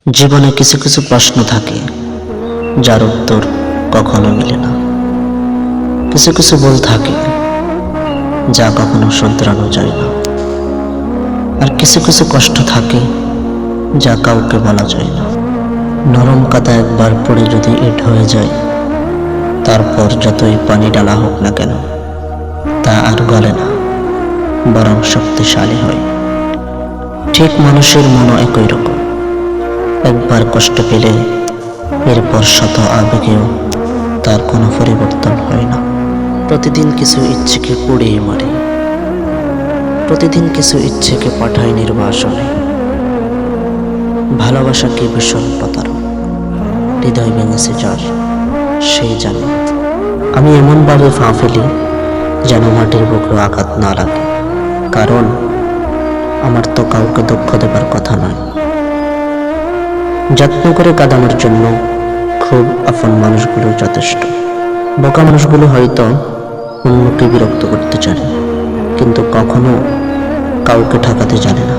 জীবনে কিছু কিছু প্রশ্ন থাকে যার উত্তর কখনো মেলে না। কিছু কিছু ভুল থাকে যা কখনো শুধরানো যায় না। আর কিছু কিছু কষ্ট থাকে যা কাউকে বলা যায় না। নরম কাদা একবার পড়ে যদি ইট হয়ে যায়, তারপর যতই পানি ডালা হোক না কেন তা আর গলে না, বরং শক্তিশালী হয়। ঠিক মানুষের মনও একই রকম। একবার কষ্ট পেলে এরপর শত আবেগেও তার কোনো পরিবর্তন হয় না। প্রতিদিন কিছু ইচ্ছেকে পুড়িয়ে মারে, প্রতিদিন কিছু ইচ্ছেকে পাঠায় নির্বাসনে। ভালোবাসা কি ভীষণ প্রতারক, হৃদয় ভেঙেছে যার সেই জানে। আমি এমনভাবে ফা ফেলি যেন মাটির বুকেও আঘাত না লাগে, কারণ আমার তো কাউকে দুঃখ দেবার কথা নয়। যত্ন করে কাঁদানোর জন্য খুব আপন মানুষগুলো যথেষ্ট। বোকা মানুষগুলো হয়তো অন্যকে বিরক্ত করতে জানে, কিন্তু কখনো কাউকে ঠকাতে জানে না।